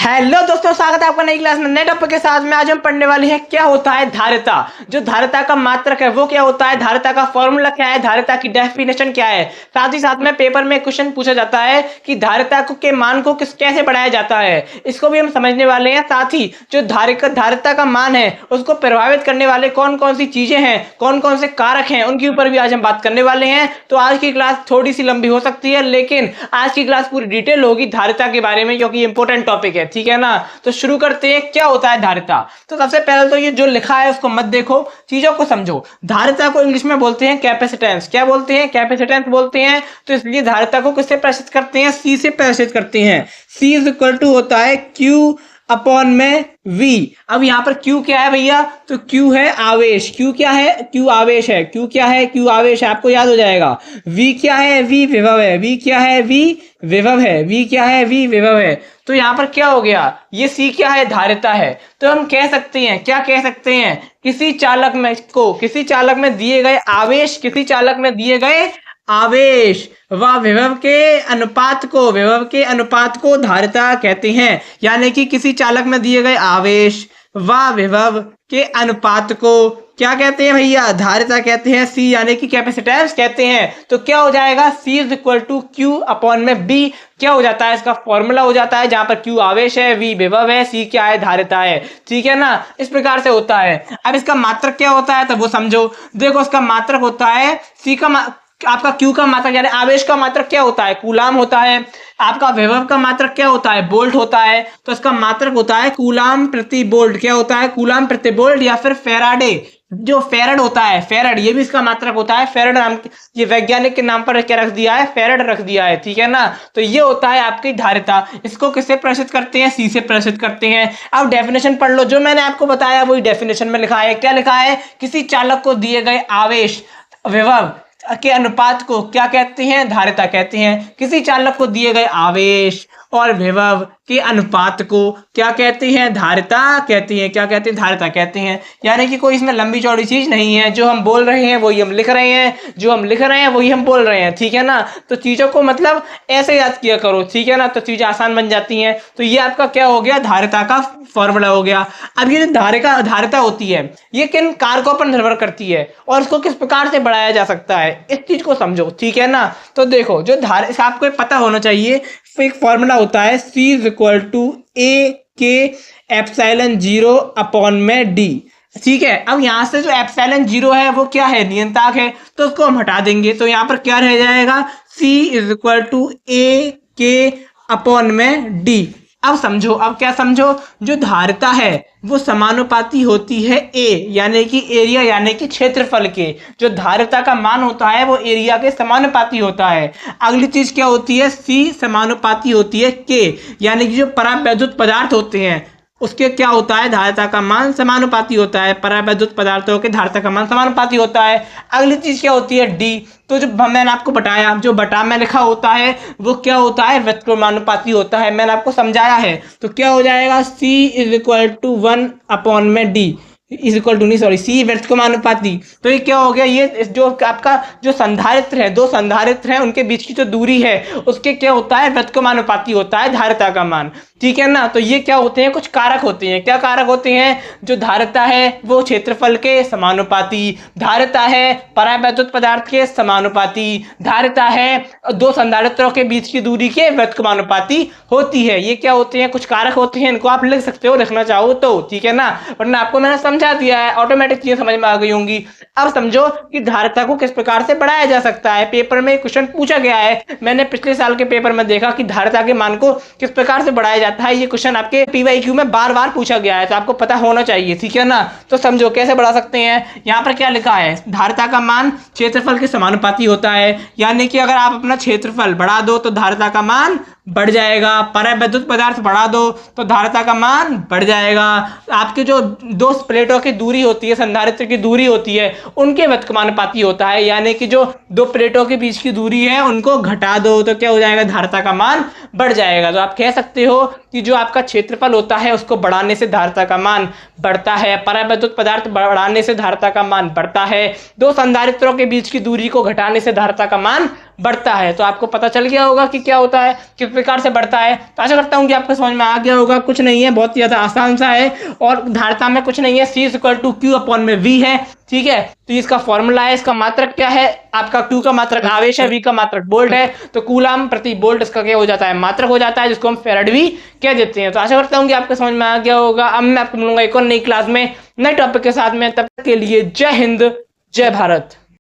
Hello दोस्तों, स्वागत है आपका नई क्लास में नए टॉपिक के साथ में। आज हम पढ़ने वाले हैं क्या होता है धारिता। जो धारिता का मात्रक है वो क्या होता है, धारिता का फॉर्मूला क्या है, धारिता की डेफिनेशन क्या है। साथ ही साथ में पेपर में क्वेश्चन पूछा जाता है कि धारिता के मान को कैसे बढ़ाया जाता है, इसको भी हम समझने वाले हैं। साथ ही जो धारिता का मान है उसको प्रभावित करने वाले कौन कौन सी चीजें हैं, कौन कौन से कारक हैं, उनके ऊपर भी आज हम बात करने वाले हैं। तो आज की क्लास थोड़ी सी लंबी हो सकती है, लेकिन आज की क्लास पूरी डिटेल होगी धारिता के बारे में, क्योंकि इंपॉर्टेंट टॉपिक है। ठीक है ना। तो शुरू करते हैं, क्या होता है धारिता। तो सबसे पहले तो ये जो लिखा है उसको मत देखो, चीजों को समझो। धारिता को इंग्लिश में बोलते हैं कैपेसिटेंस। क्या बोलते हैं? कैपेसिटेंस बोलते हैं। तो इसलिए धारिता को किससे प्रदर्शित करते हैं? सी से प्रदर्शित करते हैं। सी इज इक्वल टू होता है क्यू अपॉन में V। अब यहां पर Q क्या है भैया? तो Q है आवेश। Q क्या है? Q आवेश है। Q क्या है? Q आवेश है, आपको याद हो जाएगा। V क्या है? V विभव है। V क्या है? V विभव है। V क्या है? V विभव है। तो यहां पर क्या हो गया? ये C क्या है? धारिता है। तो हम कह सकते हैं, क्या कह सकते हैं, किसी चालक में दिए गए आवेश, किसी चालक में दिए गए आवेश व विभव के अनुपात को धारिता कहते हैं। यानी कि किसी चालक में दिए गए आवेश व विभव के अनुपात को क्या कहते हैं भैया? धारिता कहते हैं। सी यानी कि कैपेसिटेंस कहते हैं। तो क्या हो जाएगा? C is equal to q upon में बी। क्या हो जाता है? इसका फॉर्मूला हो जाता है, जहां पर क्यू आवेश है, वी विभव है, सी क्या है? धारिता है। ठीक है ना। इस प्रकार से होता है। अब इसका मात्रक क्या होता है, तो वो समझो। देखो, इसका मात्रक होता है सी का आपका क्यू का मात्रक यानी आवेश का मात्रक क्या होता है? कूलाम होता है। आपका विभव का मात्रक क्या होता है? वोल्ट होता है। तो इसका मात्रक होता है कूलाम प्रति वोल्ट। क्या होता है? कूलाम प्रति वोल्ट, या फिर फेराडे, जो फेरड होता है, फेरड, ये भी इसका मात्रक होता है। फेरड नाम, ये वैज्ञानिक के नाम पर क्या रख दिया है? फेरड रख दिया है। ठीक है ना। तो ये होता है आपकी धारिता। इसको किससे प्रदर्शित करते हैं? सी से प्रदर्शित करते हैं। अब डेफिनेशन पढ़ लो, जो मैंने आपको बताया वही डेफिनेशन में लिखा है। क्या लिखा है? किसी चालक को दिए गए आवेश विभव के अनुपात को क्या कहते हैं? धारिता कहते हैं। किसी चालक को दिए गए आवेश और विभव के अनुपात को क्या कहते हैं? धारिता कहते हैं। क्या कहते हैं? धारिता कहते हैं। यानी कि कोई इसमें लंबी चौड़ी चीज नहीं है। जो हम बोल रहे हैं वही हम लिख रहे हैं, जो हम लिख रहे हैं वही हम बोल रहे हैं। ठीक है ना। तो चीजों को मतलब ऐसे याद किया करो। ठीक है ना। तो चीजें आसान बन जाती हैं। तो ये आपका क्या हो गया? धारिता का फॉर्मूला हो गया। अब ये जो धारिता होती है ये किन कारकों पर निर्भर करती है और उसको किस प्रकार से बढ़ाया जा सकता है, इस चीज को समझो। ठीक है ना। तो देखो, जो आपको पता होना चाहिए, एक फॉर्मूला होता है C is equal to A के एप्सिलॉन 0 अपॉन में D। ठीक है। अब यहां से जो एप्सिलॉन 0 है वो क्या है? नियंत्रक है। तो उसको हम हटा देंगे। तो यहां पर क्या रह जाएगा? C is equal to A के अपॉन में D। अब समझो, अब क्या समझो, जो धारिता है वो समानुपाती होती है ए यानी कि एरिया यानी कि क्षेत्रफल के। जो धारिता का मान होता है वो एरिया के समानुपाती होता है। अगली चीज क्या होती है? सी समानुपाती होती है के, यानी कि जो परावैद्युत पदार्थ होते हैं उसके क्या होता है? धारिता का मान समानुपाती होता है। परावैद्युत पदार्थों के धारिता का मान समानुपाती होता है। अगली चीज क्या होती है? डी। तो जो मैंने आपको बताया, जो बटा में लिखा होता है वो क्या होता है? व्युत्क्रमानुपाती होता है। मैंने आपको समझाया है। तो क्या हो जाएगा? C is equal to 1 upon में डी इज इक्वल टू, नहीं सॉरी, सी व्युत्क्रमानुपाती। तो ये क्या हो गया? ये जो आपका जो संधारित्र है, दो संधारित्र हैं, उनके बीच की जो दूरी है उसके क्या होता है? व्युत्क्रमानुपाती होता है धारिता का मान। ठीक है ना। तो ये क्या होते हैं? कुछ कारक होते हैं। क्या कारक होते हैं? जो धारिता है वो क्षेत्रफल के समानुपाती, धारिता है परावैद्युत पदार्थ के समानुपाती, धारिता है दो संधारित्रों के बीच की दूरी के व्युत्क्रमानुपाती होती है। ये क्या होते हैं? कुछ कारक होते हैं। इनको आप लिख सकते हो, लिखना चाहो तो। ठीक है ना। वरना आपको मैंने समझा दिया है, ऑटोमेटिक चीजें समझ में आ गई होंगी। अब समझो कि धारिता को किस प्रकार से बढ़ाया जा सकता है। पेपर में क्वेश्चन पूछा गया है। मैंने पिछले साल के पेपर में देखा कि धारिता के मान को किस प्रकार से बढ़ाया जाता है। ये क्वेश्चन आपके पीवाईक्यू में बार बार पूछा गया है, तो आपको पता होना चाहिए। ठीक है ना। तो समझो कैसे बढ़ा सकते हैं। यहाँ पर क्या लिखा है? धारिता का मान क्षेत्रफल के समानुपाती होता है। यानी कि अगर आप अपना क्षेत्रफल बढ़ा दो तो धारिता का मान बढ़ जाएगा। परावैद्युत पदार्थ बढ़ा दो तो धारिता का मान बढ़ जाएगा। आपके जो दो प्लेटों की दूरी होती है, संधारित्र की दूरी होती है, उनके व्युत्क्रमानुपाती होता है। यानी कि जो दो प्लेटों के बीच की दूरी है उनको घटा दो तो क्या हो जाएगा? धारिता का मान बढ़ जाएगा। तो आप कह सकते हो कि जो आपका क्षेत्रफल होता है उसको बढ़ाने से धारिता का मान बढ़ता है, परावैद्युत पदार्थ बढ़ाने से धारिता का मान बढ़ता है, दो संधारित्रों के बीच की दूरी को घटाने से धारिता का मान बढ़ता है। तो आपको पता चल गया होगा कि क्या होता है, किस प्रकार से बढ़ता है। तो आशा करता हूँ कि आपको समझ में आ गया होगा। कुछ नहीं है, बहुत ही ज़्यादा आसान सा है और धारिता में कुछ नहीं है, C = Q/V है। ठीक है, तो इसका फॉर्मूला है, इसका मात्रक क्या है, आपका Q का मात्रक आवेश है, V का मात्रक वोल्ट है, तो कूलम प्रति वोल्ट इसका क्या हो जाता है, मात्रक हो जाता है, जिसको हम फैराड भी कह देते हैं। तो आशा करता हूँ कि आपको समझ में आ गया होगा। अब मैं आपको मिलूंगा एक और नई क्लास में नए टॉपिक के साथ में, तब तक के लिए जय हिंद, जय भारत।